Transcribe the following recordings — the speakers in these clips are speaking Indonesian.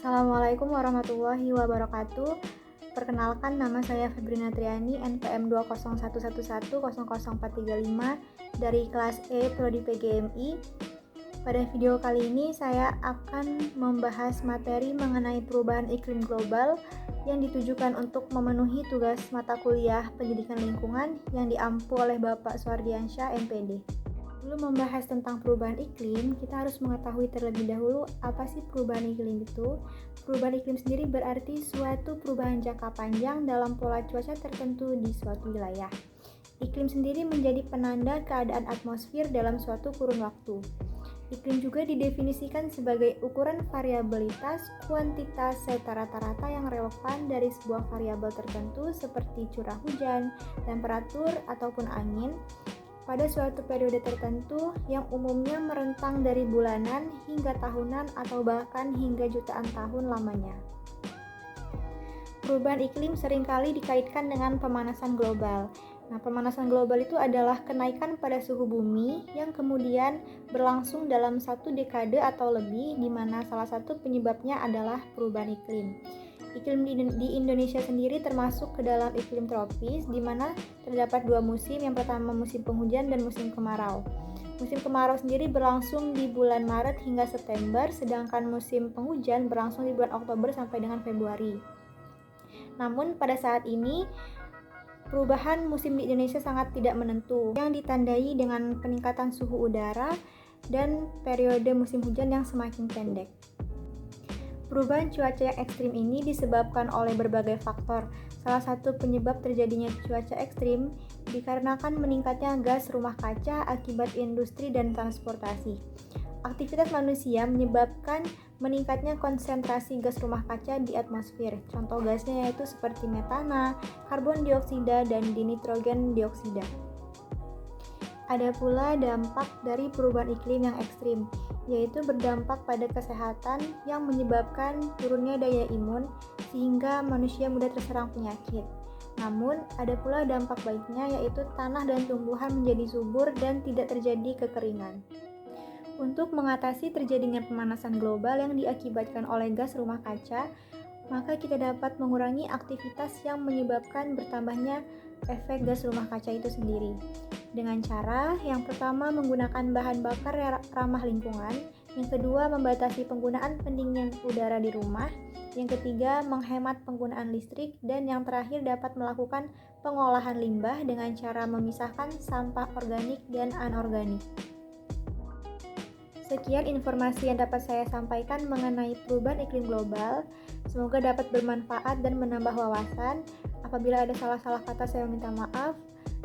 Assalamualaikum warahmatullahi wabarakatuh. Perkenalkan, nama saya Febrina Triani, NPM 20111000435 dari kelas E Prodi PGMI. Pada video kali ini saya akan membahas materi mengenai perubahan iklim global yang ditujukan untuk memenuhi tugas mata kuliah pendidikan lingkungan yang diampu oleh Bapak Suardiansyah, MPD. Sebelum membahas tentang perubahan iklim, kita harus mengetahui terlebih dahulu apa sih perubahan iklim itu. Perubahan iklim sendiri berarti suatu perubahan jangka panjang dalam pola cuaca tertentu di suatu wilayah. Iklim sendiri menjadi penanda keadaan atmosfer dalam suatu kurun waktu. Iklim juga didefinisikan sebagai ukuran variabilitas kuantitas serta rata-rata yang relevan dari sebuah variabel tertentu seperti curah hujan, temperatur, ataupun angin pada suatu periode tertentu yang umumnya merentang dari bulanan hingga tahunan atau bahkan hingga jutaan tahun lamanya. Perubahan iklim seringkali dikaitkan dengan pemanasan global. Pemanasan global itu adalah kenaikan pada suhu bumi yang kemudian berlangsung dalam satu dekade atau lebih, di mana salah satu penyebabnya adalah perubahan iklim. Iklim di Indonesia sendiri termasuk ke dalam iklim tropis, di mana terdapat dua musim, yang pertama musim penghujan dan musim kemarau. Musim kemarau sendiri berlangsung di bulan Maret hingga September, sedangkan musim penghujan berlangsung di bulan Oktober sampai dengan Februari. Namun pada saat ini, perubahan musim di Indonesia sangat tidak menentu, yang ditandai dengan peningkatan suhu udara dan periode musim hujan yang semakin pendek. Perubahan cuaca yang ekstrim ini disebabkan oleh berbagai faktor. Salah satu penyebab terjadinya cuaca ekstrim dikarenakan meningkatnya gas rumah kaca akibat industri dan transportasi. Aktivitas manusia menyebabkan meningkatnya konsentrasi gas rumah kaca di atmosfer. Contoh gasnya yaitu seperti metana, karbon dioksida, dan dinitrogen dioksida. Ada pula dampak dari perubahan iklim yang ekstrim, yaitu berdampak pada kesehatan yang menyebabkan turunnya daya imun sehingga manusia mudah terserang penyakit. Namun, ada pula dampak baiknya, yaitu tanah dan tumbuhan menjadi subur dan tidak terjadi kekeringan. Untuk mengatasi terjadinya pemanasan global yang diakibatkan oleh gas rumah kaca, maka kita dapat mengurangi aktivitas yang menyebabkan bertambahnya efek gas rumah kaca itu sendiri. Dengan cara yang pertama menggunakan bahan bakar ramah lingkungan, yang kedua membatasi penggunaan pendingin udara di rumah, yang ketiga menghemat penggunaan listrik, dan yang terakhir dapat melakukan pengolahan limbah dengan cara memisahkan sampah organik dan anorganik. Sekian informasi yang dapat saya sampaikan mengenai perubahan iklim global. Semoga dapat bermanfaat dan menambah wawasan. Apabila ada salah-salah kata, saya minta maaf.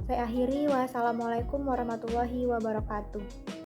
Saya akhiri. Wassalamualaikum warahmatullahi wabarakatuh.